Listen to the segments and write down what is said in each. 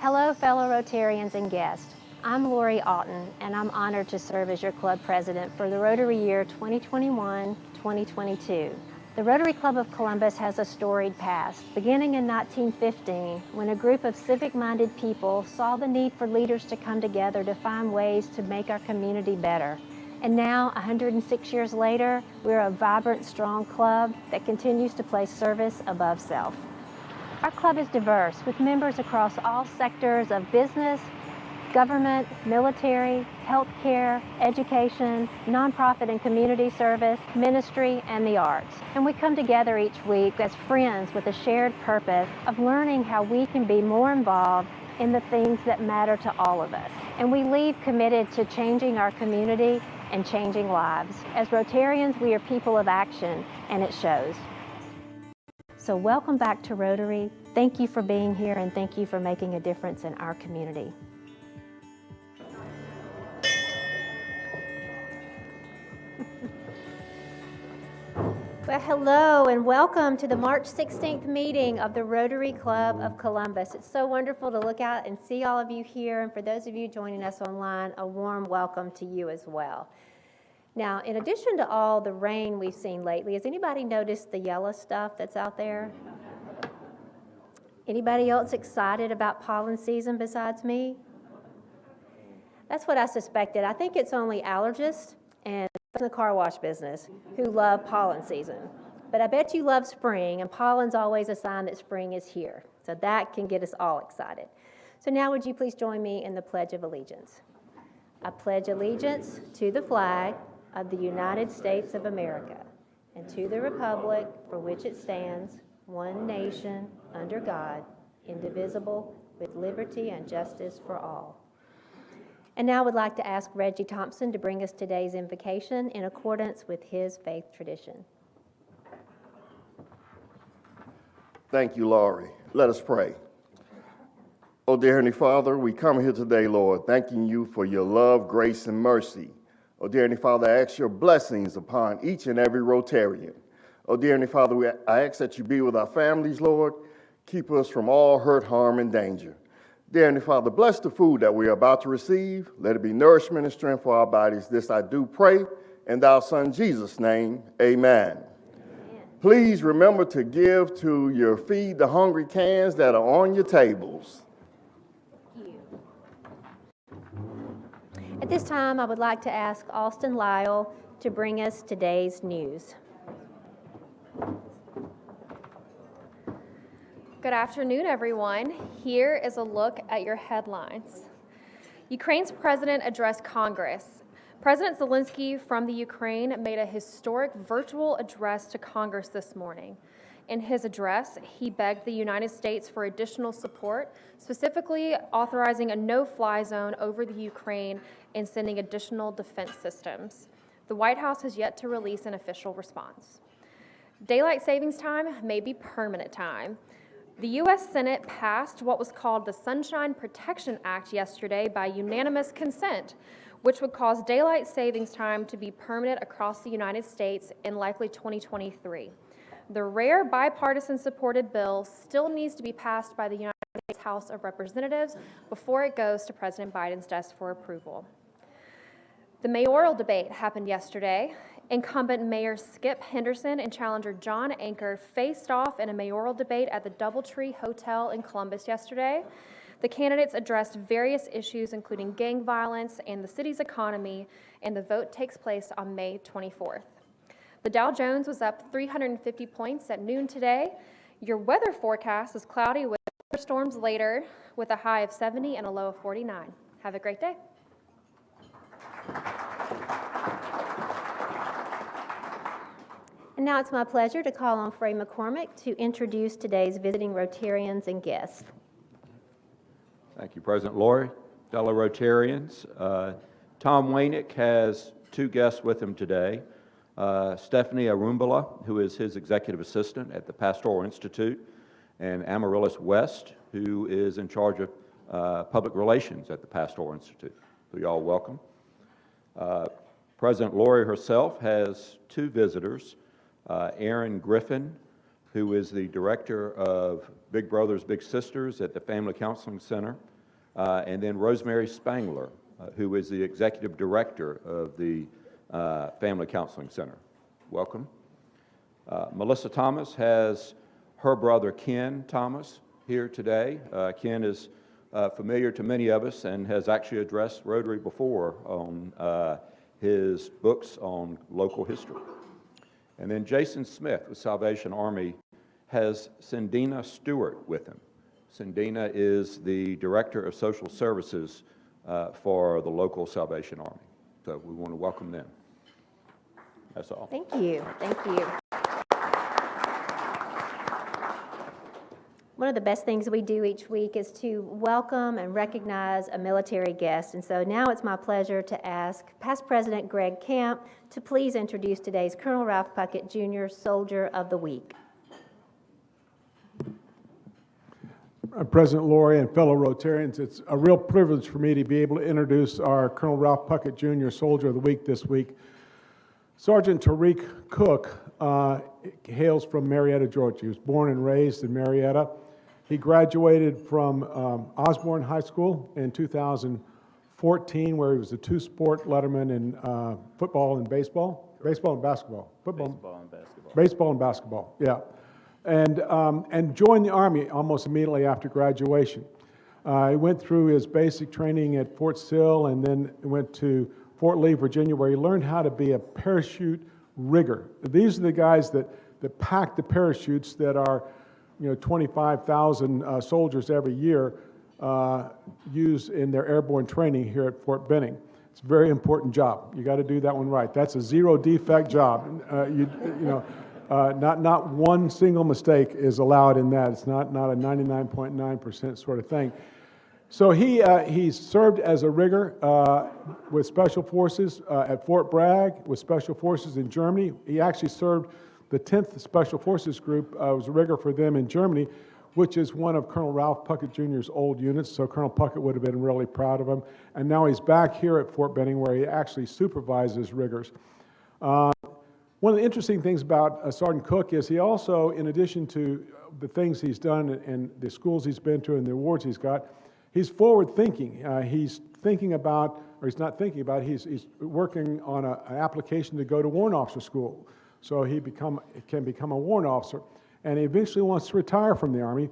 Hello, fellow Rotarians and guests. I'm Lori Alton, and I'm honored to serve as your club president for the Rotary year 2021-2022. The Rotary Club of Columbus has a storied past, beginning in 1915, when a group of civic-minded people saw the need for leaders to come together to find ways to make our community better. And now, 106 years later, we're a vibrant, strong club that continues to place service above self. Our club is diverse, with members across all sectors of business, government, military, healthcare, education, nonprofit and community service, ministry, and the arts. And we come together each week as friends with a shared purpose of learning how we can be more involved in the things that matter to all of us. And we leave committed to changing our community and changing lives. As Rotarians, we are people of action, and it shows. So welcome back to Rotary. Thank you for being here, and thank you for making a difference in our community. Well, hello and welcome to the March 16th meeting of the Rotary Club of Columbus. It's so wonderful to look out and see all of you here, and for those of you joining us online, a warm welcome to you as well. Now, in addition to all the rain we've seen lately, has anybody noticed the yellow stuff that's out there? Anybody else excited about pollen season besides me? That's what I suspected. I think it's only allergists and in the car wash business who love pollen season. But I bet you love spring, and pollen's always a sign that spring is here. So that can get us all excited. So now would you please join me in the Pledge of Allegiance? I pledge allegiance to the flag of the United States of America and to the republic for which it stands, one nation, under God, indivisible, with liberty and justice for all. And now I would like to ask Reggie Thomas to bring us today's invocation in accordance with his faith tradition. Thank you, Laurie. Let us pray. Oh, dear Heavenly Father, we come here today, Lord, thanking you for your love, grace, and mercy. Oh, dear Heavenly Father, I ask your blessings upon each and every Rotarian. Oh, dear Heavenly Father, I ask that you be with our families, Lord. Keep us from all hurt, harm, and danger. Dear Heavenly Father, bless the food that we are about to receive. Let it be nourishment and strength for our bodies. This I do pray in thy Son Jesus' name, amen. Please remember to give to your Feed the Hungry cans that are on your tables. At this time, I would like to ask Alston Lyle to bring us today's news. Good afternoon, everyone. Here is a look at your headlines. Ukraine's president addressed Congress. President Zelensky from the Ukraine made a historic virtual address to Congress this morning. In his address, he begged the United States for additional support, specifically authorizing a no-fly zone over the Ukraine and sending additional defense systems. The White House has yet to release an official response. Daylight savings time may be permanent time. The U.S. Senate passed what was called the Sunshine Protection Act yesterday by unanimous consent, which would cause daylight savings time to be permanent across the United States in likely 2023. The rare bipartisan supported bill still needs to be passed by the United States House of Representatives before it goes to President Biden's desk for approval. The mayoral debate happened yesterday. Incumbent Mayor Skip Henderson and challenger John Anker faced off in a mayoral debate at the DoubleTree Hotel in Columbus yesterday. The candidates addressed various issues, including gang violence and the city's economy, and the vote takes place on May 24th. The Dow Jones was up 350 points at noon today. Your weather forecast is cloudy with thunderstorms later, with a high of 70 and a low of 49. Have a great day. And now it's my pleasure to call on Fray McCormick to introduce today's visiting Rotarians and guests. Thank you, President Lori. Fellow Rotarians, Tom Wainick has two guests with him today. Stephanie Arumbala, who is his executive assistant at the Pastoral Institute, and Amaryllis West, who is in charge of public relations at the Pastoral Institute. So y'all welcome. President Lori herself has two visitors. Aaron Griffin, who is the director of Big Brothers Big Sisters at the Family Counseling Center and then Rosemary Spangler, who is the Executive Director of the Family Counseling Center. Welcome. Melissa Thomas has her brother Ken Thomas here today. Ken is familiar to many of us and has actually addressed Rotary before on his books on local history. And then Jason Smith with Salvation Army has Cindina Stewart with him. Cindina is the Director of Social Services for the local Salvation Army. So we want to welcome them. That's all. Thank you. Thank you. One of the best things we do each week is to welcome and recognize a military guest. And so now it's my pleasure to ask Past President Greg Camp to please introduce today's Colonel Ralph Puckett, Jr., Soldier of the Week. President Laurie and fellow Rotarians, it's a real privilege for me to be able to introduce our Colonel Ralph Puckett, Jr., Soldier of the Week this week. Sergeant Tarik Cook hails from Marietta, Georgia. He was born and raised in Marietta. He graduated from Osborne High School in 2014, where he was a two-sport letterman in football and baseball. Baseball and basketball. Football. Baseball and basketball. Baseball and basketball, yeah. And joined the Army almost immediately after graduation. He went through his basic training at Fort Sill and then went to Fort Lee, Virginia, where he learned how to be a parachute rigger. These are the guys that pack the parachutes that are 25,000 soldiers every year use in their airborne training here at Fort Benning. It's a very important job. You got to do that one right. That's a zero defect job. Not one single mistake is allowed in that. It's not a 99.9% sort of thing. So he served as a rigger with Special Forces at Fort Bragg, with Special Forces in Germany. He actually served the 10th Special Forces Group, was a rigger for them in Germany, which is one of Colonel Ralph Puckett Jr.'s old units, so Colonel Puckett would have been really proud of him. And now he's back here at Fort Benning, where he actually supervises riggers. One of the interesting things about Sergeant Cook is he also, in addition to the things he's done and the schools he's been to and the awards he's got, he's forward-thinking. He's thinking about, or he's not thinking about, he's working on an application to go to warrant officer school. So he can become a warrant officer. And he eventually wants to retire from the Army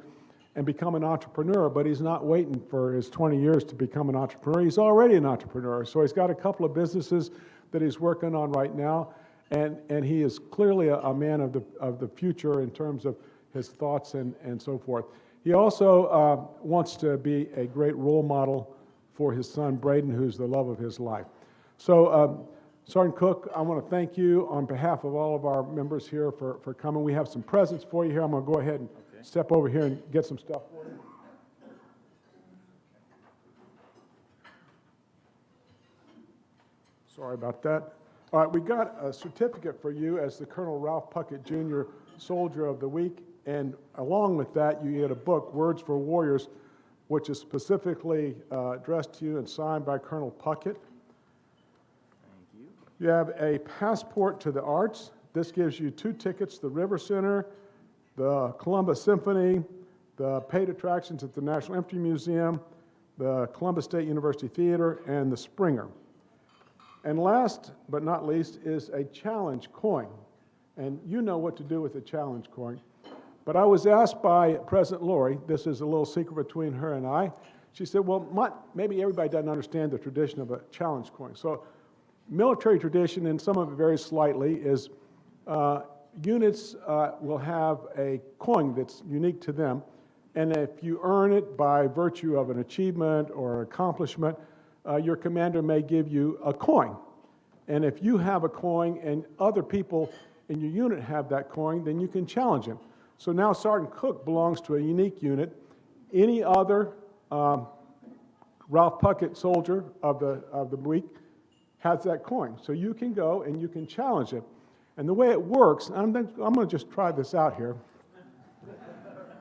and become an entrepreneur, but he's not waiting for his 20 years to become an entrepreneur. He's already an entrepreneur. So he's got a couple of businesses that he's working on right now. And he is clearly a man of the future in terms of his thoughts and so forth. He also wants to be a great role model for his son, Braden, who's the love of his life. So, Sergeant Cook, I want to thank you on behalf of all of our members here for coming. We have some presents for you here. I'm going to go ahead and step over here and get some stuff for you. Sorry about that. All right, we got a certificate for you as the Colonel Ralph Puckett Jr. Soldier of the Week, and along with that, you get a book, Words for Warriors, which is specifically addressed to you and signed by Colonel Puckett. Thank you. You have a passport to the arts. This gives you 2 tickets, the River Center, the Columbus Symphony, the paid attractions at the National Infantry Museum, the Columbus State University Theater, and the Springer. And last but not least is a challenge coin. And you know what to do with a challenge coin. But I was asked by President Laurie, this is a little secret between her and I, she said, well, maybe everybody doesn't understand the tradition of a challenge coin. So military tradition, and some of it varies slightly, is units will have a coin that's unique to them. And if you earn it by virtue of an achievement or accomplishment, your commander may give you a coin. And if you have a coin and other people in your unit have that coin, then you can challenge him. So now Sergeant Cook belongs to a unique unit. Any other Ralph Puckett soldier of the week has that coin. So you can go and you can challenge him. And the way it works, I'm going to just try this out here.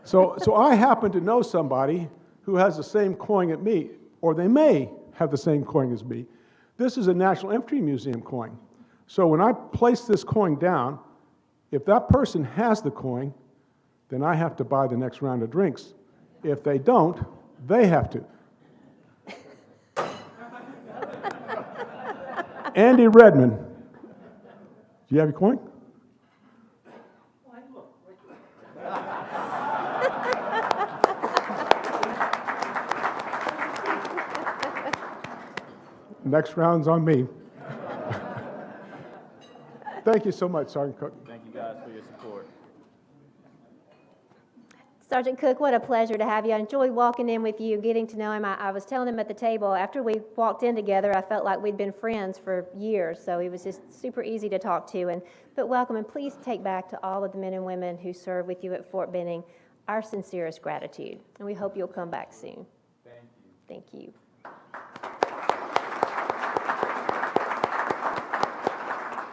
So I happen to know somebody who has the same coin as me, or they may have the same coin as me. This is a National Infantry Museum coin. So when I place this coin down, if that person has the coin, then I have to buy the next round of drinks. If they don't, they have to. Andy Redmond. Do you have your coin? Next round's on me. Thank you so much, Sergeant Cook. Thank you guys for your support. Sergeant Cook, what a pleasure to have you. I enjoyed walking in with you, getting to know him. I was telling him at the table, after we walked in together, I felt like we'd been friends for years, so he was just super easy to talk to. But welcome, and please take back to all of the men and women who serve with you at Fort Benning our sincerest gratitude, and we hope you'll come back soon. Thank you.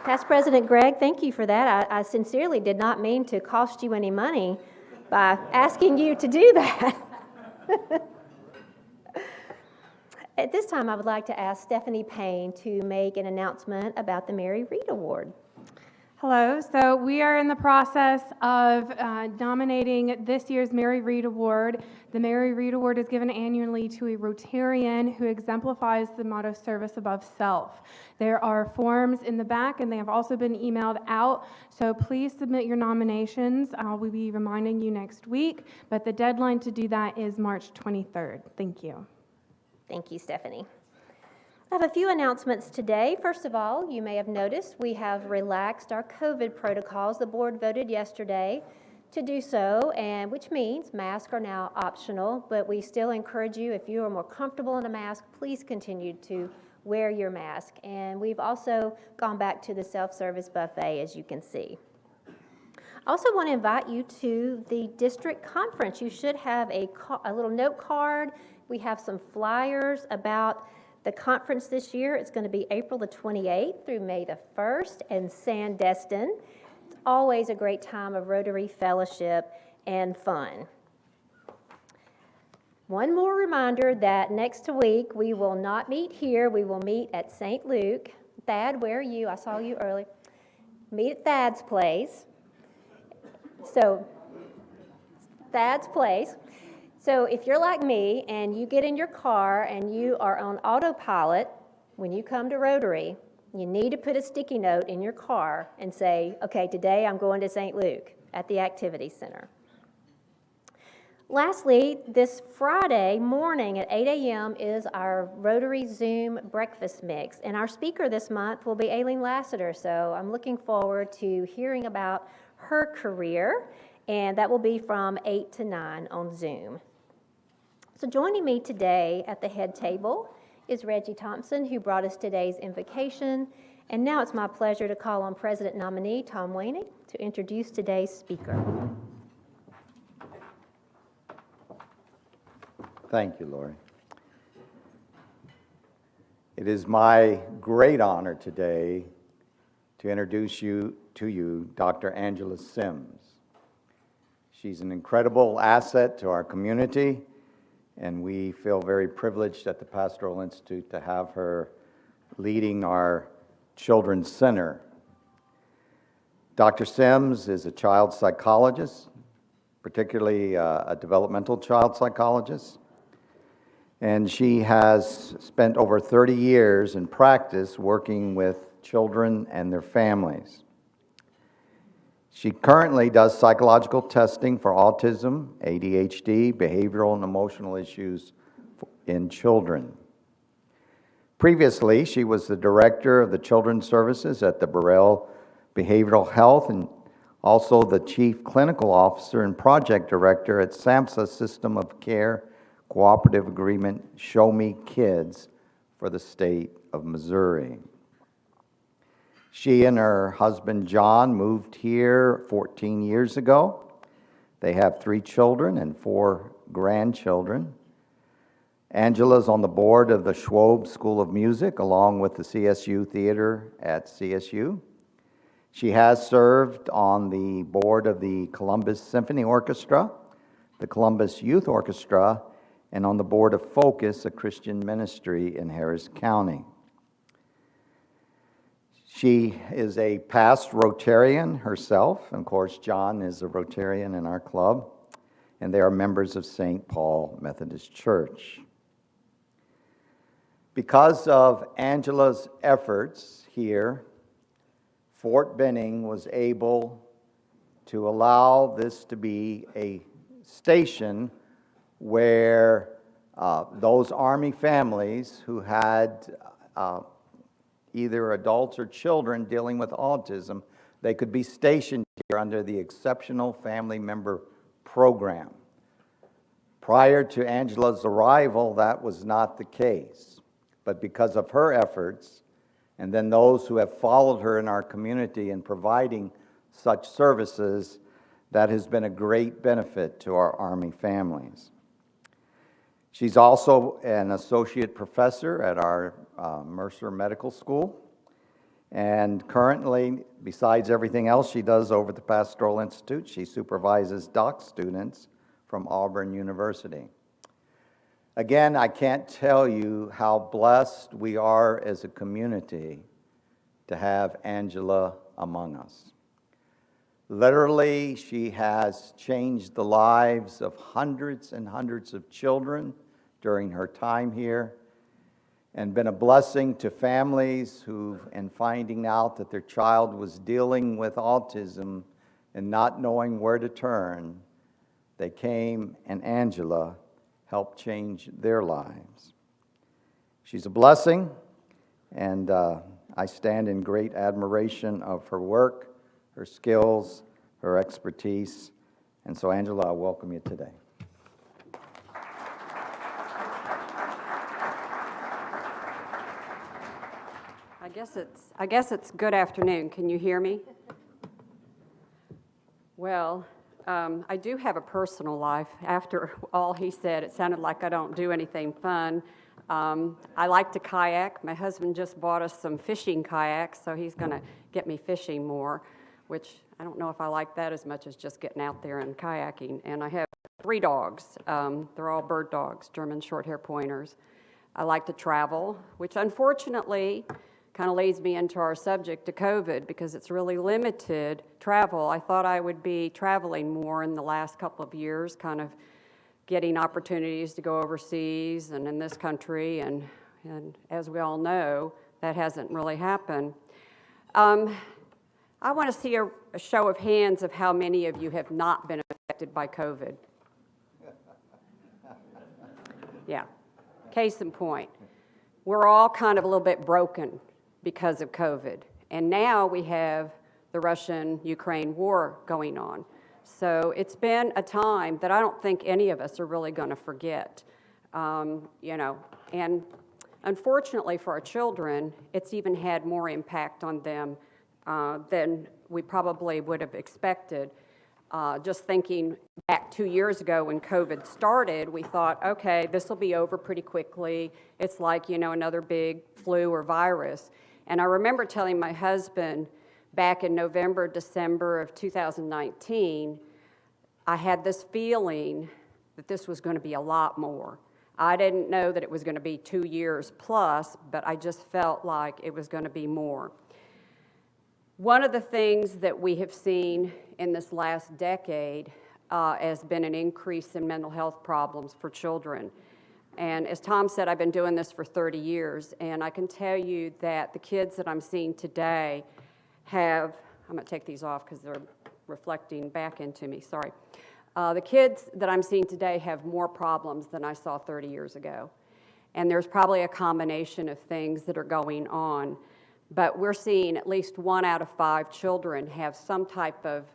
Past President Gregg, thank you for that. I sincerely did not mean to cost you any money by asking you to do that. At this time, I would like to ask Stephanie Payne to make an announcement about the Mary Reed Award. Hello. So we are in the process of nominating this year's Mary Reed Award. The Mary Reed Award is given annually to a Rotarian who exemplifies the motto, service above self. There are forms in the back, and they have also been emailed out. So please submit your nominations. We'll be reminding you next week, but the deadline to do that is March 23rd. Thank you. Thank you, Stephanie. I have a few announcements today. First of all, you may have noticed we have relaxed our COVID protocols. The board voted yesterday to do so, and which means masks are now optional, but we still encourage you, if you are more comfortable in a mask, please continue to wear your mask. And we've also gone back to the self-service buffet, as you can see. I also want to invite you to the district conference. You should have a little note card. We have some flyers about the conference this year. It's going to be April the 28th through May the 1st in Sandestin. It's always a great time of Rotary fellowship and fun. One more reminder that next week we will not meet here. We will meet at St. Luke. Thad, where are you? I saw you early. Meet at Thad's place. So if you're like me and you get in your car and you are on autopilot when you come to Rotary, you need to put a sticky note in your car and say, okay, today I'm going to St. Luke at the Activity Center. Lastly, this Friday morning at 8 a.m. is our Rotary Zoom breakfast mix, and our speaker this month will be Aileen Lassiter, so I'm looking forward to hearing about her career, and that will be from 8 to 9 on Zoom. So joining me today at the head table is Reggie Thomas, who brought us today's invocation. And now it's my pleasure to call on President nominee Tom Wainey to introduce today's speaker. Thank you, Lori. It is my great honor today to introduce to you Dr. Angela Sims. She's an incredible asset to our community, and we feel very privileged at the Pastoral Institute to have her leading our Children's Center. Dr. Sims is a child psychologist, particularly a developmental child psychologist, and she has spent over 30 years in practice working with children and their families. She currently does psychological testing for autism, ADHD, behavioral and emotional issues in children. Previously, she was the director of the Children's Services at the Burrell Behavioral Health and also the chief clinical officer and project director at SAMHSA System of Care Cooperative Agreement Show Me Kids for the state of Missouri. She and her husband, John, moved here 14 years ago. They have 3 children and 4 grandchildren. Angela's on the board of the Schwab School of Music, along with the CSU Theater at CSU. She has served on the board of the Columbus Symphony Orchestra, the Columbus Youth Orchestra, and on the board of Focus, a Christian ministry in Harris County. She is a past Rotarian herself, and of course John is a Rotarian in our club, and they are members of St. Paul Methodist Church. Because of Angela's efforts here, Fort Benning was able to allow this to be a station where those Army families who had either adults or children dealing with autism, they could be stationed here under the Exceptional Family Member Program. Prior to Angela's arrival, that was not the case. But because of her efforts, and then those who have followed her in our community in providing such services, that has been a great benefit to our Army families. She's also an associate professor at our Mercer Medical School. And currently, besides everything else she does over at the Pastoral Institute, she supervises doc students from Auburn University. Again, I can't tell you how blessed we are as a community to have Angela among us. Literally, she has changed the lives of hundreds and hundreds of children during her time here, and been a blessing to families who, in finding out that their child was dealing with autism and not knowing where to turn, they came and Angela helped change their lives. She's a blessing, and I stand in great admiration of her work, her skills, her expertise. And so, Angela, I welcome you today. I guess it's good afternoon. Can you hear me? Well, I do have a personal life. After all he said, it sounded like I don't do anything fun. I like to kayak. My husband just bought us some fishing kayaks, so he's going to get me fishing more, which I don't know if I like that as much as just getting out there and kayaking. And I have 3 dogs. They're all bird dogs, German short-hair pointers. I like to travel, which unfortunately kind of leads me into our subject to COVID, because it's really limited travel. I thought I would be traveling more in the last couple of years, kind of getting opportunities to go overseas and in this country, and as we all know, that hasn't really happened. I want to see a show of hands of how many of you have not been affected by COVID. Yeah, case in point. We're all kind of a little bit broken because of COVID. And now we have the Russian-Ukraine war going on. So it's been a time that I don't think any of us are really going to forget. And unfortunately for our children, it's even had more impact on them than we probably would have expected. Just thinking back 2 years ago when COVID started, we thought, okay, this will be over pretty quickly. It's like, another big flu or virus. And I remember telling my husband back in November, December of 2019, I had this feeling that this was going to be a lot more. I didn't know that it was going to be 2 years plus, but I just felt like it was going to be more. One of the things that we have seen in this last decade has been an increase in mental health problems for children. And as Tom said, I've been doing this for 30 years, and I can tell you that the kids that I'm seeing today have, I'm going to take these off because they're reflecting back into me, sorry. The kids that I'm seeing today have more problems than I saw 30 years ago. And there's probably a combination of things that are going on. But we're seeing at least 1 out of 5 children have some type of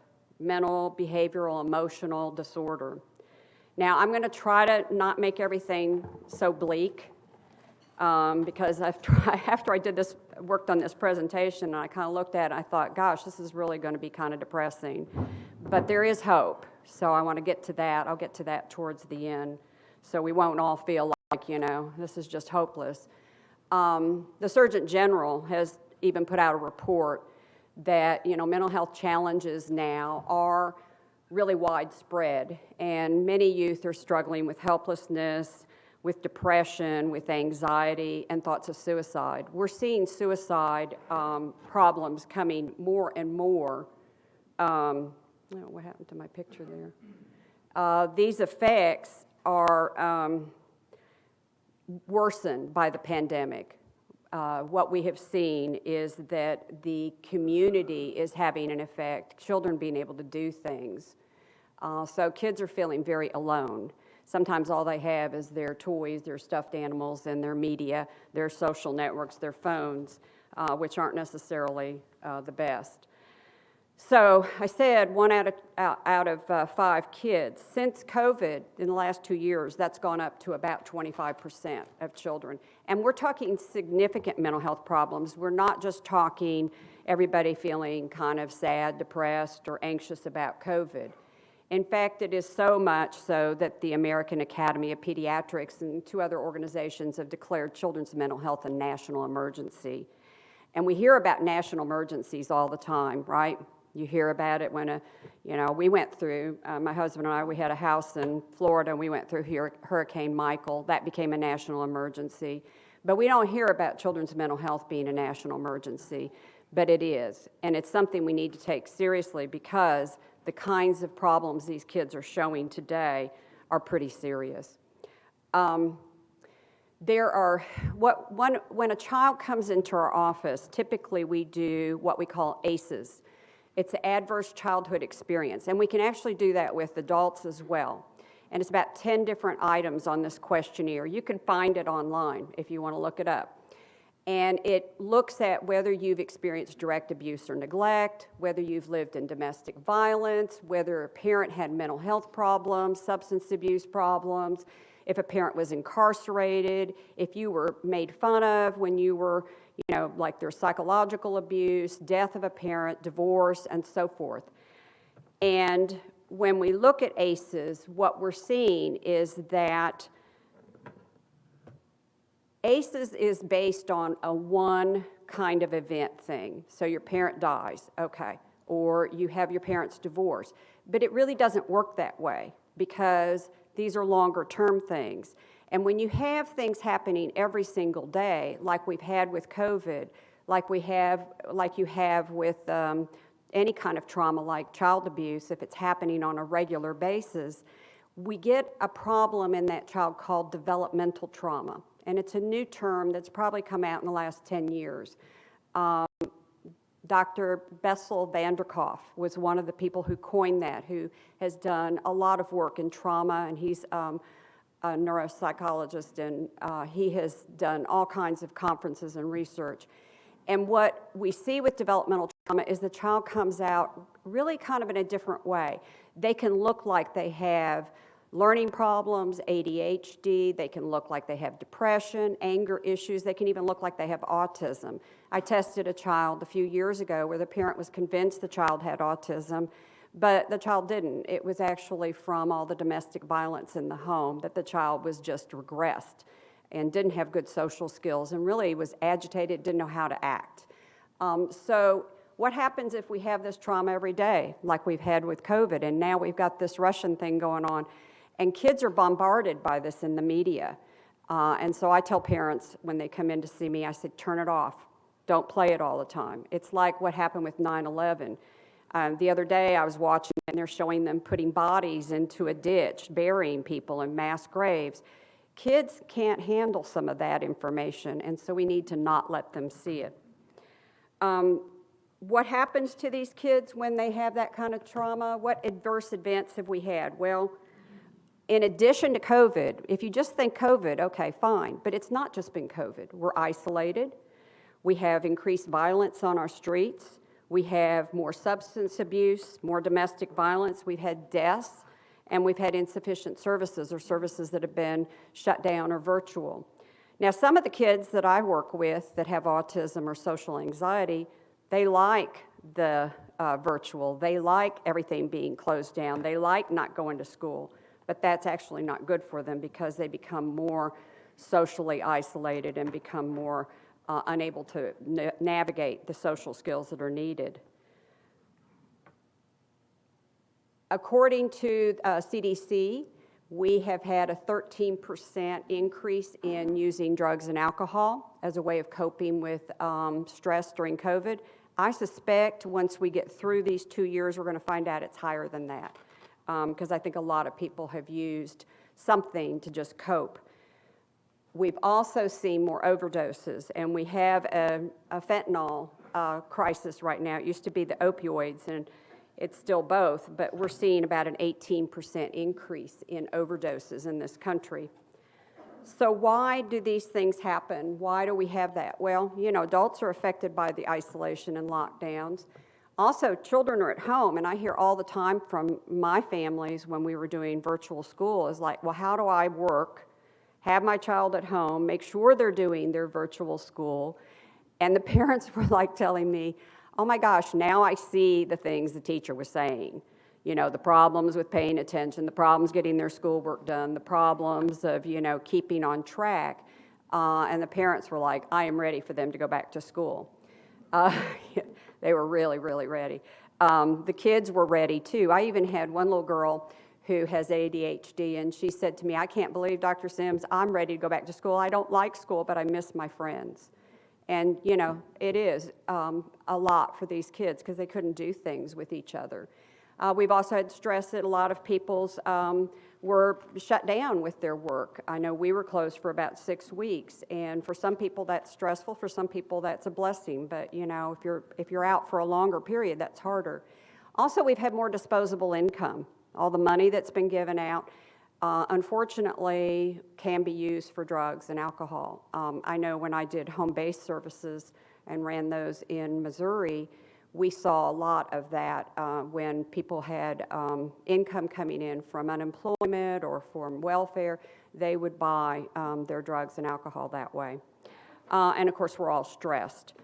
mental, behavioral, emotional disorder. Now, I'm going to try to not make everything so bleak, because after I worked on this presentation, and I kind of looked at it, I thought, gosh, this is really going to be kind of depressing. But there is hope, so I want to get to that. I'll get to that towards the end, so we won't all feel like, this is just hopeless. The Surgeon General has even put out a report that, mental health challenges now are really widespread, and many youth are struggling with helplessness, with depression, with anxiety, and thoughts of suicide. We're seeing suicide problems coming more and more. What happened to my picture there? These effects are worsened by the pandemic. What we have seen is that the community is having an effect, children being able to do things. So kids are feeling very alone. Sometimes all they have is their toys, their stuffed animals, and their media, their social networks, their phones, which aren't necessarily the best. So I said 1 out of 5 kids. Since COVID, in the last 2 years, that's gone up to about 25% of children. And we're talking significant mental health problems. We're not just talking everybody feeling kind of sad, depressed, or anxious about COVID. In fact, it is so much so that the American Academy of Pediatrics and 2 other organizations have declared children's mental health a national emergency. And we hear about national emergencies all the time, right? You hear about it when we went through, my husband and I, we had a house in Florida, and we went through Hurricane Michael. That became a national emergency. But we don't hear about children's mental health being a national emergency, but it is. And it's something we need to take seriously because the kinds of problems these kids are showing today are pretty serious. When a child comes into our office, typically we do what we call ACEs. It's an adverse childhood experience, and we can actually do that with adults as well. And it's about 10 different items on this questionnaire. You can find it online if you want to look it up. And it looks at whether you've experienced direct abuse or neglect, whether you've lived in domestic violence, whether a parent had mental health problems, substance abuse problems, if a parent was incarcerated, if you were made fun of when you were, like there's psychological abuse, death of a parent, divorce, and so forth. And when we look at ACEs, what we're seeing is that ACEs is based on a one kind of event thing. So your parent dies, okay, or you have your parents divorce. But it really doesn't work that way because these are longer term things. And when you have things happening every single day, like we've had with COVID, like you have with any kind of trauma like child abuse, if it's happening on a regular basis, we get a problem in that child called developmental trauma. And it's a new term that's probably come out in the last 10 years. Dr. Bessel van der Kolk was one of the people who coined that, who has done a lot of work in trauma, and he's a neuropsychologist, and he has done all kinds of conferences and research. And what we see with developmental trauma is the child comes out really kind of in a different way. They can look like they have learning problems, ADHD, they can look like they have depression, anger issues, they can even look like they have autism. I tested a child a few years ago where the parent was convinced the child had autism, but the child didn't. It was actually from all the domestic violence in the home that the child was just regressed and didn't have good social skills and really was agitated, didn't know how to act. So what happens if we have this trauma every day, like we've had with COVID, and now we've got this Russian thing going on? And kids are bombarded by this in the media. And so I tell parents when they come in to see me, I said, turn it off. Don't play it all the time. It's like what happened with 9/11. The other day I was watching and they're showing them putting bodies into a ditch, burying people in mass graves. Kids can't handle some of that information, and so we need to not let them see it. What happens to these kids when they have that kind of trauma? What adverse events have we had? Well, in addition to COVID, if you just think COVID, okay, fine, but it's not just been COVID. We're isolated. We have increased violence on our streets. We have more substance abuse, more domestic violence. We've had deaths, and we've had insufficient services or services that have been shut down or virtual. Now, some of the kids that I work with that have autism or social anxiety, they like the virtual. They like everything being closed down. They like not going to school. But that's actually not good for them because they become more socially isolated and become more unable to navigate the social skills that are needed. According to CDC, we have had a 13% increase in using drugs and alcohol as a way of coping with stress during COVID. I suspect once we get through these 2 years, we're going to find out it's higher than that. Because I think a lot of people have used something to just cope. We've also seen more overdoses, and we have a fentanyl crisis right now. It used to be the opioids, and it's still both, but we're seeing about an 18% increase in overdoses in this country. So why do these things happen? Why do we have that? Well, you know, adults are affected by the isolation and lockdowns. Also, children are at home, and I hear all the time from my families when we were doing virtual school is like, well, how do I work, have my child at home, make sure they're doing their virtual school? And the parents were like telling me, oh my gosh, now I see the things the teacher was saying. You know, the problems with paying attention, the problems getting their schoolwork done, the problems of, you know, keeping on track. And the parents were like, I am ready for them to go back to school. They were really, really ready. The kids were ready too. I even had one little girl who has ADHD, and she said to me, I can't believe, Dr. Sims, I'm ready to go back to school. I don't like school, but I miss my friends. And, you know, it is a lot for these kids because they couldn't do things with each other. We've also had stress that a lot of people's were shut down with their work. I know we were closed for about 6 weeks, and for some people that's stressful, for some people that's a blessing, but you know, if you're out for a longer period, that's harder. Also, we've had more disposable income. All the money that's been given out, unfortunately, can be used for drugs and alcohol. I know when I did home-based services and ran those in Missouri, we saw a lot of that when people had income coming in from unemployment or from welfare. They would buy their drugs and alcohol that way. And of course, we're all stressed.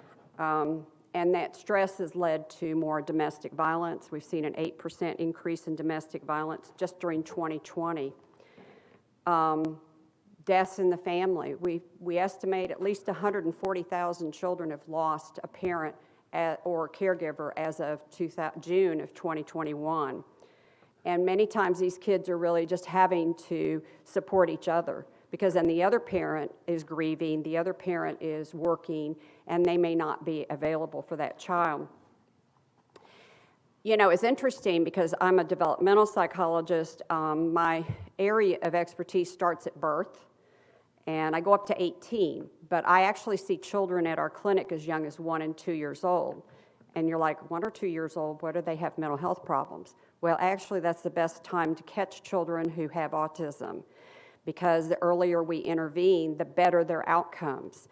And that stress has led to more domestic violence. We've seen an 8% increase in domestic violence just during 2020. Deaths in the family. We estimate at least 140,000 children have lost a parent or caregiver as of June of 2021. And many times these kids are really just having to support each other because then the other parent is grieving, the other parent is working, and they may not be available for that child. You know, it's interesting because I'm a developmental psychologist. My area of expertise starts at birth, and I go up to 18, but I actually see children at our clinic as young as 1 and 2 years old. And you're like, 1 or 2 years old, what do they have mental health problems? Well, actually, that's the best time to catch children who have autism, because the earlier we intervene, the better their outcomes.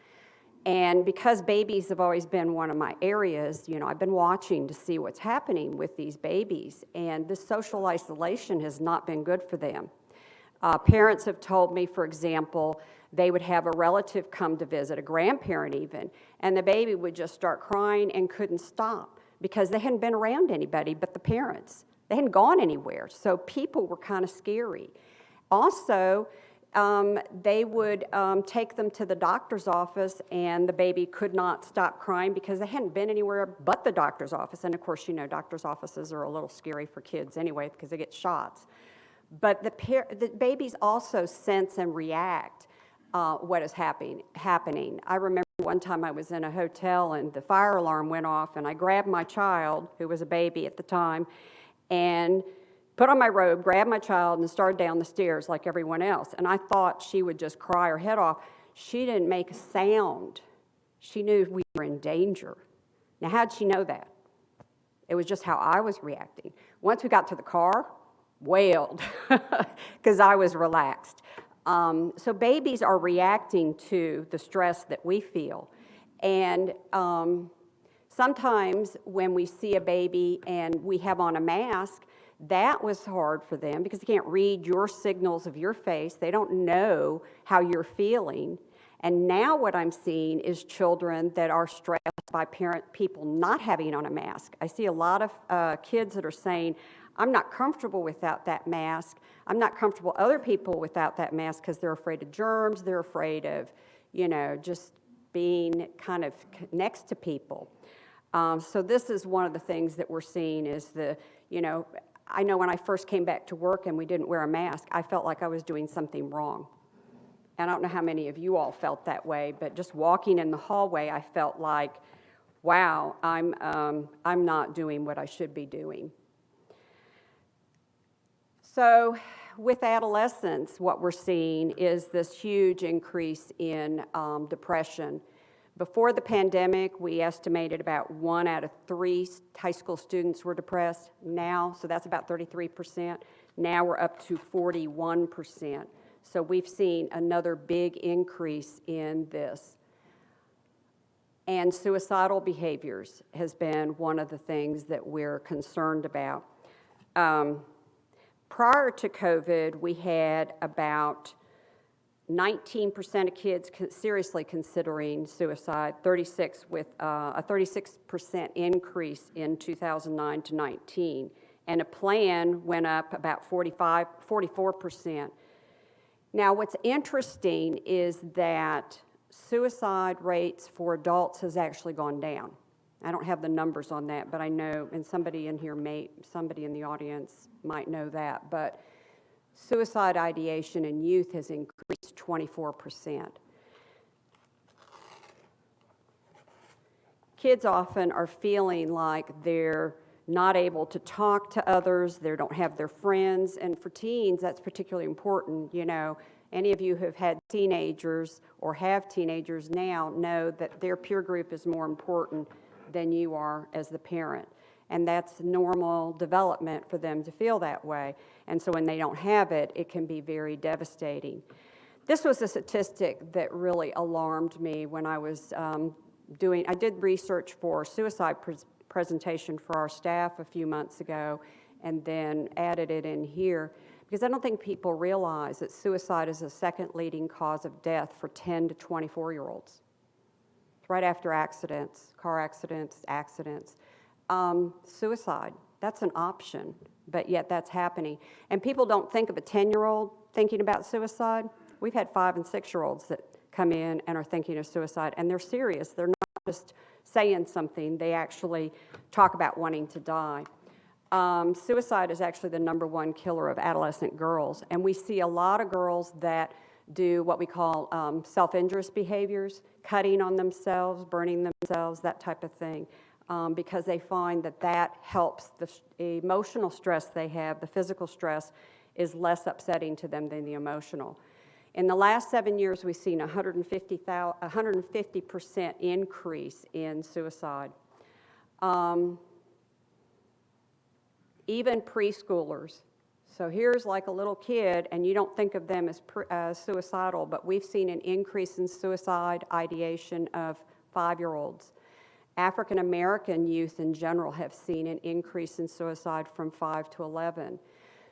And because babies have always been one of my areas, you know, I've been watching to see what's happening with these babies, and this social isolation has not been good for them. Parents have told me, for example, they would have a relative come to visit, a grandparent even, and the baby would just start crying and couldn't stop because they hadn't been around anybody but the parents. They hadn't gone anywhere, so people were kind of scary. Also, they would take them to the doctor's office, and the baby could not stop crying because they hadn't been anywhere but the doctor's office. And of course, you know, doctor's offices are a little scary for kids anyway because they get shots. But the babies also sense and react what is happening. I remember one time I was in a hotel and the fire alarm went off, and I grabbed my child, who was a baby at the time, and put on my robe, grabbed my child, and started down the stairs like everyone else. And I thought she would just cry her head off. She didn't make a sound. She knew we were in danger. Now, how'd she know that? It was just how I was reacting. Once we got to the car, wailed because I was relaxed. So babies are reacting to the stress that we feel. And sometimes when we see a baby and we have on a mask, that was hard for them because they can't read your signals of your face. They don't know how you're feeling. And now what I'm seeing is children that are stressed by people not having on a mask. I see a lot of kids that are saying, I'm not comfortable without that mask. I'm not comfortable other people without that mask because they're afraid of germs. They're afraid of, you know, just being kind of next to people. So this is one of the things that we're seeing is I know when I first came back to work and we didn't wear a mask, I felt like I was doing something wrong. And I don't know how many of you all felt that way, but just walking in the hallway, I felt like, wow, I'm not doing what I should be doing. So with adolescents, what we're seeing is this huge increase in depression. Before the pandemic, we estimated about 1 out of 3 high school students were depressed. Now, so that's about 33%. Now we're up to 41%. So we've seen another big increase in this. And suicidal behaviors has been one of the things that we're concerned about. Prior to COVID, we had about 19% of kids seriously considering suicide, 36 with a 36% increase in 2009 to 19. And a plan went up about 44%. Now, what's interesting is that suicide rates for adults has actually gone down. I don't have the numbers on that, but I know, and somebody in here somebody in the audience might know that, but suicide ideation in youth has increased 24%. Kids often are feeling like they're not able to talk to others, they don't have their friends, and for teens, that's particularly important. You know, any of you who have had teenagers or have teenagers now know that their peer group is more important than you are as the parent. And that's normal development for them to feel that way. And so when they don't have it, it can be very devastating. This was a statistic that really alarmed me when I was I did research for a suicide presentation for our staff a few months ago and then added it in here because I don't think people realize that suicide is the second leading cause of death for 10 to 24-year-olds. It's right after accidents, car accidents. Suicide, that's an option, but yet that's happening. And people don't think of a 10-year-old thinking about suicide. We've had 5- and 6-year-olds that come in and are thinking of suicide, and they're serious. They're not just saying something. They actually talk about wanting to die. Suicide is actually the #1 killer of adolescent girls, and we see a lot of girls that do what we call self-injurious behaviors, cutting on themselves, burning themselves, that type of thing. Because they find that helps the emotional stress they have, the physical stress is less upsetting to them than the emotional. In the last 7 years, we've seen 150% increase in suicide. Even preschoolers. So here's like a little kid, and you don't think of them as suicidal, but we've seen an increase in suicide ideation of 5-year-olds. African American youth in general have seen an increase in suicide from 5 to 11.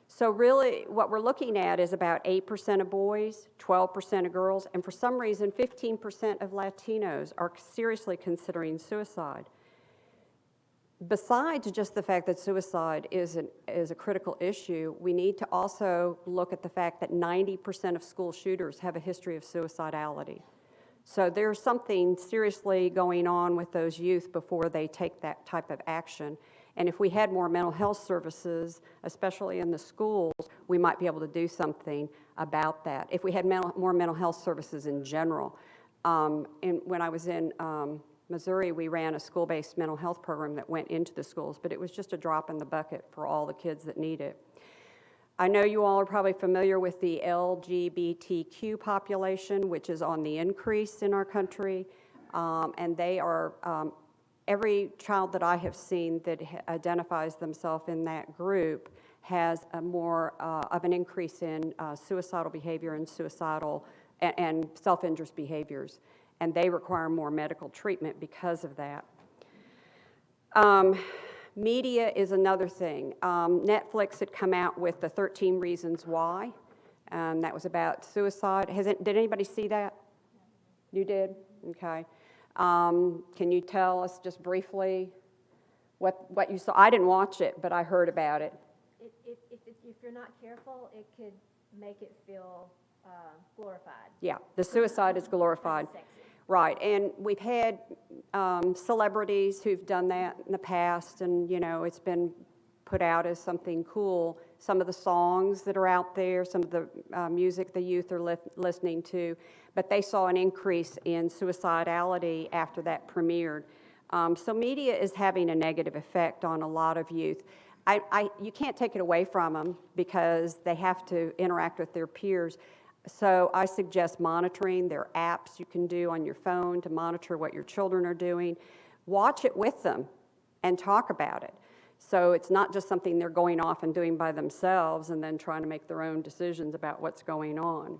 So really what we're looking at is about 8% of boys, 12% of girls, and for some reason 15% of Latinos are seriously considering suicide. Besides just the fact that suicide is a critical issue, we need to also look at the fact that 90% of school shooters have a history of suicidality. So there's something seriously going on with those youth before they take that type of action. And if we had more mental health services, especially in the schools, we might be able to do something about that. If we had more mental health services in general. When I was in Missouri, we ran a school-based mental health program that went into the schools, but it was just a drop in the bucket for all the kids that need it. I know you all are probably familiar with the LGBTQ population, which is on the increase in our country, and they are, every child that I have seen that identifies themselves in that group has a more of an increase in suicidal behavior and self-injurious behaviors, and they require more medical treatment because of that. Media is another thing. Netflix had come out with the 13 Reasons Why. That was about suicide. Did anybody see that? You did? Okay. Can you tell us just briefly what you saw? I didn't watch it, but I heard about it. If you're not careful, it could make it feel glorified. Yeah, the suicide is glorified. Sexy. Right, and we've had celebrities who've done that in the past, and you know, it's been put out as something cool. Some of the songs that are out there, some of the music the youth are listening to, but they saw an increase in suicidality after that premiered. So media is having a negative effect on a lot of youth. you can't take it away from them because they have to interact with their peers. So I suggest monitoring. There are apps you can do on your phone to monitor what your children are doing. Watch it with them and talk about it. So it's not just something they're going off and doing by themselves and then trying to make their own decisions about what's going on.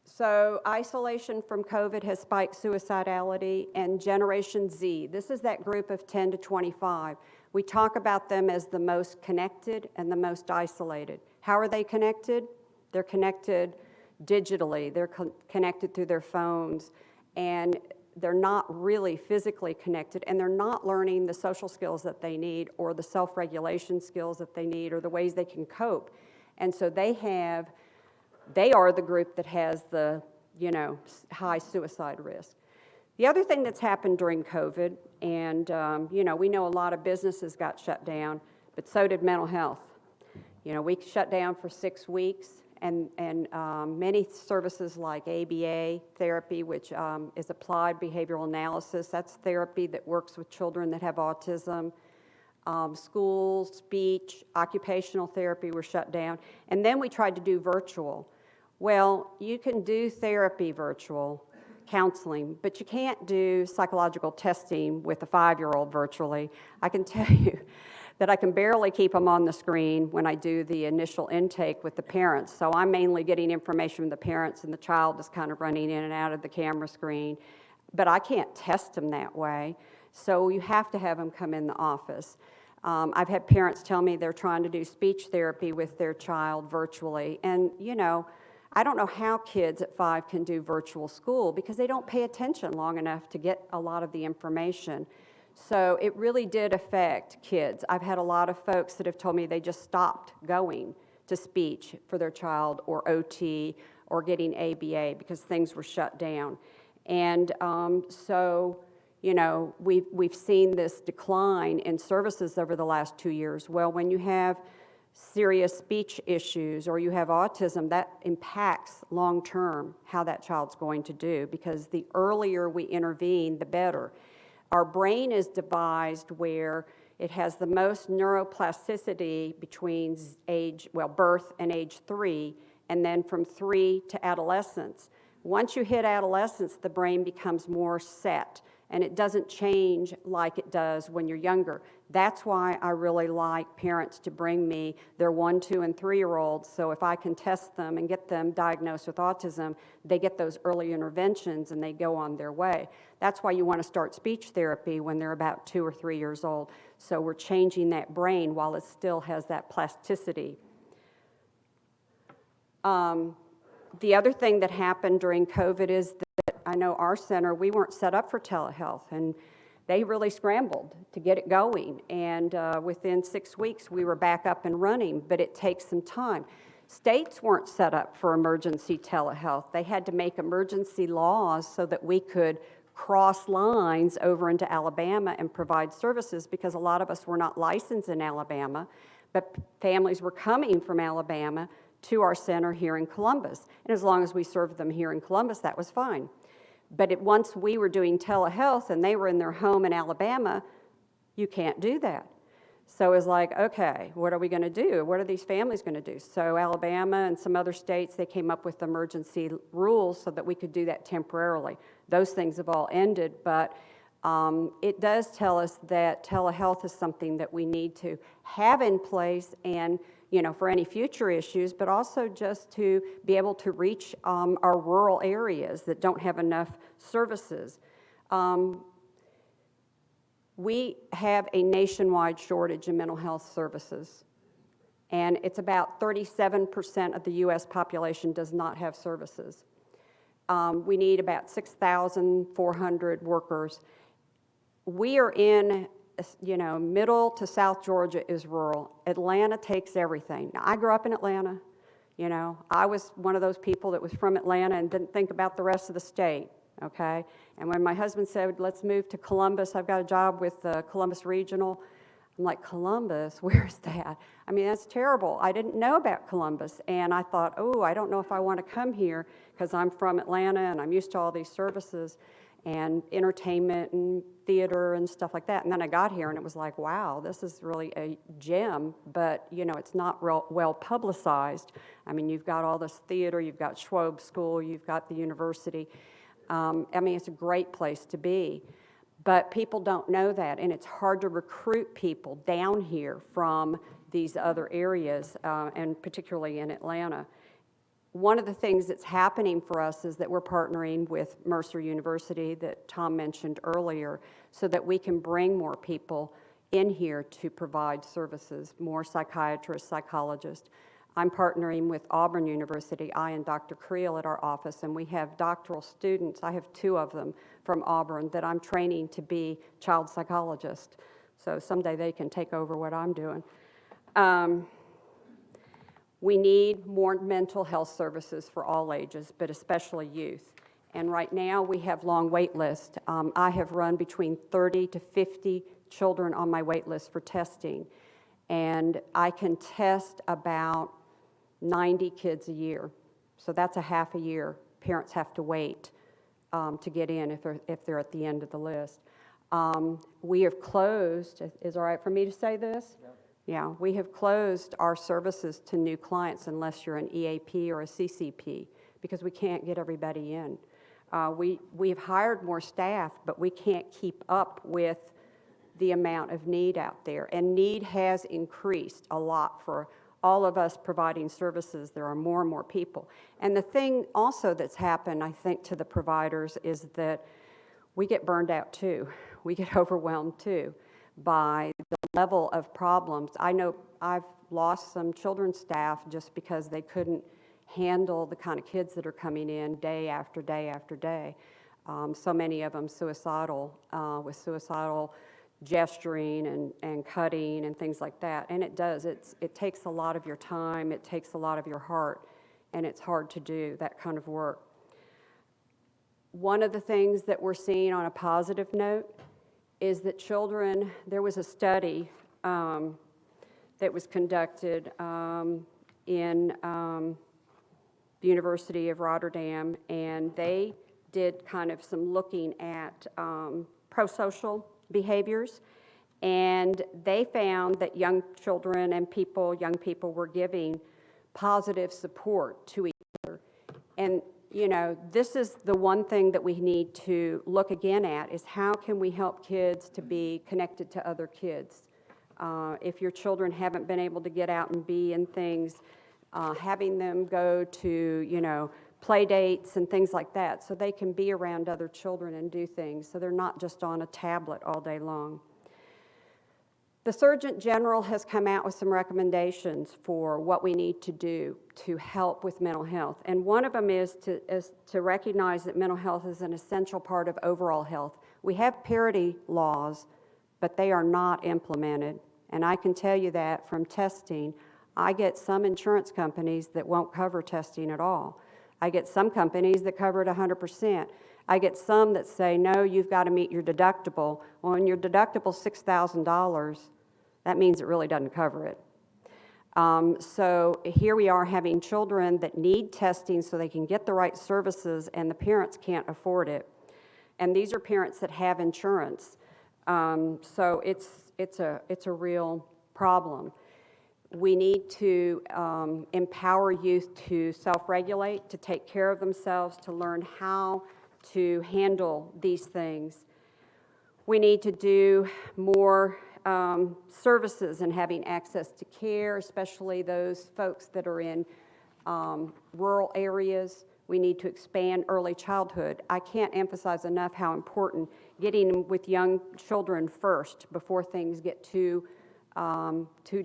So isolation from COVID has spiked suicidality, and Generation Z, this is that group of 10 to 25. We talk about them as the most connected and the most isolated. How are they connected? They're connected digitally. They're connected through their phones, and they're not really physically connected, and they're not learning the social skills that they need or the self-regulation skills that they need or the ways they can cope. And so they are the group that has the, high suicide risk. The other thing that's happened during COVID, and, we know a lot of businesses got shut down, but so did mental health. We shut down for 6 weeks, and many services like ABA therapy, which is applied behavioral analysis, that's therapy that works with children that have autism, schools, speech, occupational therapy were shut down, and then we tried to do virtual. Well, you can do therapy virtual, counseling, but you can't do psychological testing with a 5-year-old virtually. I can tell you that I can barely keep them on the screen when I do the initial intake with the parents. So I'm mainly getting information from the parents, and the child is kind of running in and out of the camera screen. But I can't test them that way, so you have to have them come in the office. I've had parents tell me they're trying to do speech therapy with their child virtually, and I don't know how kids at 5 can do virtual school because they don't pay attention long enough to get a lot of the information. So it really did affect kids. I've had a lot of folks that have told me they just stopped going to speech for their child or OT or getting ABA because things were shut down. And we've seen this decline in services over the last 2 years. Well, when you have serious speech issues or you have autism, that impacts long-term how that child's going to do, because the earlier we intervene, the better. Our brain is devised where it has the most neuroplasticity between birth and age 3, and then from 3 to adolescence. Once you hit adolescence, the brain becomes more set, and it doesn't change like it does when you're younger. That's why I really like parents to bring me their 1, 2, and 3-year-olds, so if I can test them and get them diagnosed with autism, they get those early interventions and they go on their way. That's why you want to start speech therapy when they're about 2 or 3 years old. So we're changing that brain while it still has that plasticity. The other thing that happened during COVID is that I know our center, we weren't set up for telehealth, and they really scrambled to get it going. And within 6 weeks, we were back up and running, but it takes some time. States weren't set up for emergency telehealth. They had to make emergency laws so that we could cross lines over into Alabama and provide services, because a lot of us were not licensed in Alabama, but families were coming from Alabama to our center here in Columbus. And as long as we served them here in Columbus, that was fine. But once we were doing telehealth and they were in their home in Alabama, you can't do that. So it's like, okay, what are we going to do? What are these families going to do? So Alabama and some other states, they came up with emergency rules so that we could do that temporarily. Those things have all ended, but it does tell us that telehealth is something that we need to have in place, and for any future issues, but also just to be able to reach our rural areas that don't have enough services. We have a nationwide shortage in mental health services, and it's about 37% of the U.S. population does not have services. We need about 6,400 workers. We are in middle to South Georgia is rural. Atlanta takes everything. Now, I grew up in Atlanta. I was one of those people that was from Atlanta and didn't think about the rest of the state, okay? And when my husband said, let's move to Columbus, I've got a job with Columbus Regional. I'm like, Columbus? Where's that? I mean, that's terrible. I didn't know about Columbus. And I thought, I don't know if I want to come here because I'm from Atlanta and I'm used to all these services. and entertainment and theater and stuff like that. And then I got here and it was like, wow, this is really a gem, but you know, it's not real well publicized. I mean, you've got all this theater, you've got Schwab School, you've got the university. I mean, it's a great place to be, but people don't know that, and it's hard to recruit people down here from these other areas, and particularly in Atlanta. One of the things that's happening for us is that we're partnering with Mercer University that Tom mentioned earlier so that we can bring more people in here to provide services, more psychiatrists, psychologists. I'm partnering with Auburn University, I and Dr. Creel at our office, and we have doctoral students, I have 2 of them from Auburn that I'm training to be child psychologists. So someday they can take over what I'm doing. We need more mental health services for all ages, but especially youth. And right now, we have long wait lists. I have run between 30 to 50 children on my wait list for testing. And I can test about 90 kids a year. So that's a half a year. Parents have to wait to get in if they're at the end of the list. We have closed, is it all right for me to say this? Yep. Yeah, we have closed our services to new clients unless you're an EAP or a CCP because we can't get everybody in. We've hired more staff, but we can't keep up with the amount of need out there. And need has increased a lot for all of us providing services. There are more and more people. And the thing also that's happened, I think, to the providers is that we get burned out too. We get overwhelmed too by the level of problems. I know I've lost some children's staff just because they couldn't handle the kind of kids that are coming in day after day after day. So many of them suicidal, with suicidal gesturing and cutting and things like that. And it does, it takes a lot of your time, it takes a lot of your heart, and it's hard to do that kind of work. One of the things that we're seeing on a positive note is that children, there was a study that was conducted in the University of Rotterdam, and they did kind of some looking at prosocial behaviors, and they found that young children and young people were giving positive support to each other. And you know, this is the one thing that we need to look again at is how can we help kids to be connected to other kids? If your children haven't been able to get out and be in things, having them go to, you know, play dates and things like that so they can be around other children and do things so they're not just on a tablet all day long. The Surgeon General has come out with some recommendations for what we need to do to help with mental health. And one of them is to recognize that mental health is an essential part of overall health. We have parity laws, but they are not implemented. And I can tell you that from testing. I get some insurance companies that won't cover testing at all. I get some companies that cover it 100%. I get some that say, no, you've got to meet your deductible. Well, when your deductible's $6,000, that means it really doesn't cover it. So here we are having children that need testing so they can get the right services, and the parents can't afford it. And these are parents that have insurance. So it's a real problem. We need to empower youth to self-regulate, to take care of themselves, to learn how to handle these things. We need to do more services and having access to care, especially those folks that are in rural areas. We need to expand early childhood. I can't emphasize enough how important getting with young children first before things get too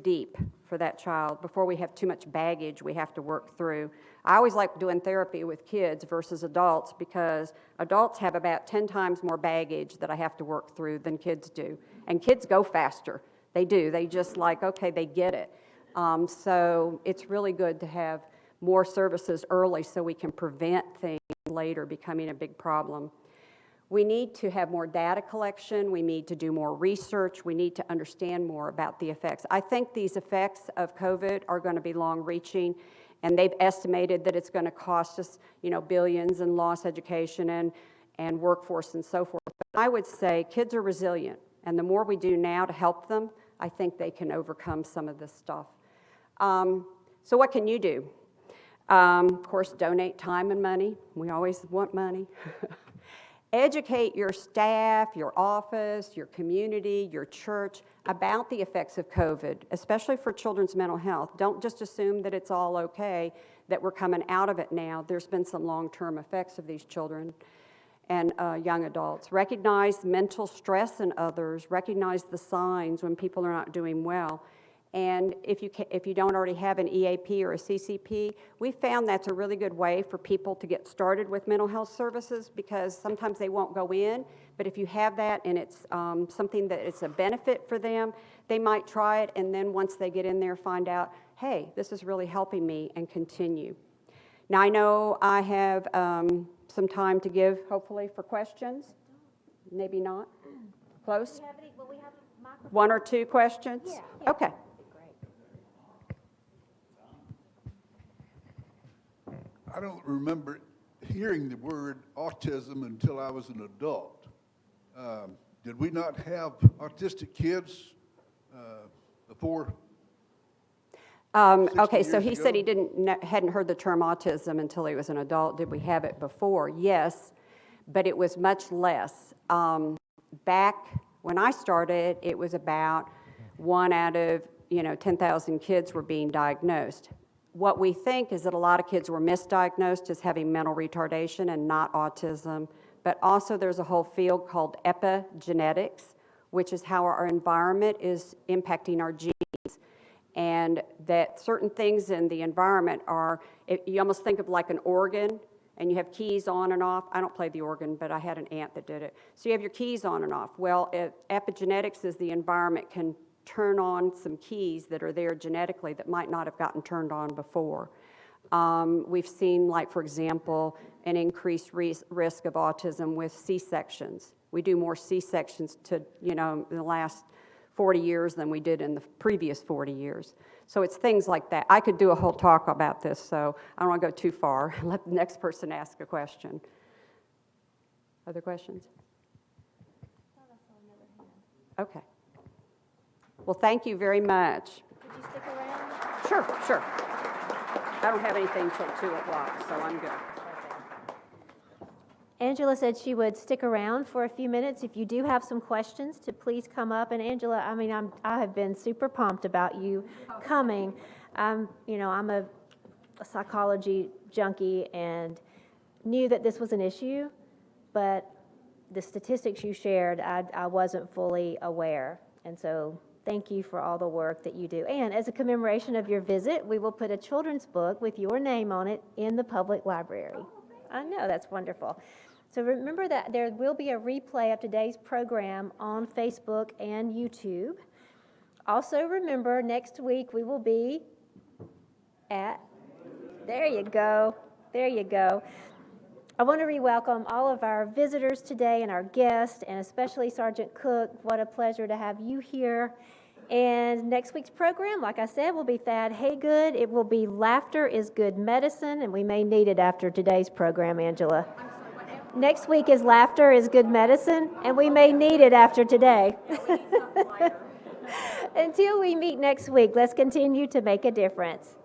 deep for that child, before we have too much baggage we have to work through. I always like doing therapy with kids versus adults because adults have about 10 times more baggage that I have to work through than kids do. And kids go faster. They do. They just like, okay, they get it. So it's really good to have more services early so we can prevent things later becoming a big problem. We need to have more data collection. We need to do more research. We need to understand more about the effects. I think these effects of COVID are going to be long-reaching, and they've estimated that it's going to cost us, billions in lost education and workforce and so forth. But I would say kids are resilient, and the more we do now to help them, I think they can overcome some of this stuff. So what can you do? Of course, donate time and money. We always want money. Educate your staff, your office, your community, your church about the effects of COVID, especially for children's mental health. Don't just assume that it's all okay, that we're coming out of it now. There's been some long-term effects of these children and young adults. Recognize mental stress in others. Recognize the signs when people are not doing well. And if you don't already have an EAP or a CCP, we found that's a really good way for people to get started with mental health services, because sometimes they won't go in, but if you have that and it's something that it's a benefit for them, they might try it, and then once they get in there, find out, hey, this is really helping me, and continue. Now, I know I have some time to give, hopefully, for questions. Maybe not. Close? One or two questions? Yeah. Okay. I don't remember hearing the word autism until I was an adult. Did we not have autistic kids before? Okay, so he said he hadn't heard the term autism until he was an adult. Did we have it before? Yes, but it was much less. Back when I started, it was about 1 out of 10,000 kids were being diagnosed. What we think is that a lot of kids were misdiagnosed as having mental retardation and not autism, but also there's a whole field called epigenetics, which is how our environment is impacting our genes, and that certain things in the environment are, you almost think of like an organ, and you have keys on and off. I don't play the organ, but I had an aunt that did it. So you have your keys on and off. Well, epigenetics is the environment can turn on some keys that are there genetically that might not have gotten turned on before. We've seen, like, for example, an increased risk of autism with C-sections. We do more C-sections in the last 40 years than we did in the previous 40 years. So it's things like that. I could do a whole talk about this, so I don't want to go too far. Let the next person ask a question. Other questions? Okay. Well, thank you very much. Could you stick around? Sure. I don't have anything till 2 o'clock, so I'm good. Angela said she would stick around for a few minutes. If you do have some questions, to please come up. And Angela, I have been super pumped about you coming. I'm a psychology junkie and knew that this was an issue, but the statistics you shared, I wasn't fully aware. And so thank you for all the work that you do. And as a commemoration of your visit, we will put a children's book with your name on it in the public library. I know, that's wonderful. So remember that there will be a replay of today's program on Facebook and YouTube. Also remember, next week we will be at, there you go. I want to re-welcome all of our visitors today and our guests, and especially Sergeant Cook. What a pleasure to have you here. And next week's program, like I said, will be Thad Haygood. It will be Laughter is Good Medicine, and we may need it after today's program, Angela. Next week is Laughter is Good Medicine, and we may need it after today. Until we meet next week, let's continue to make a difference.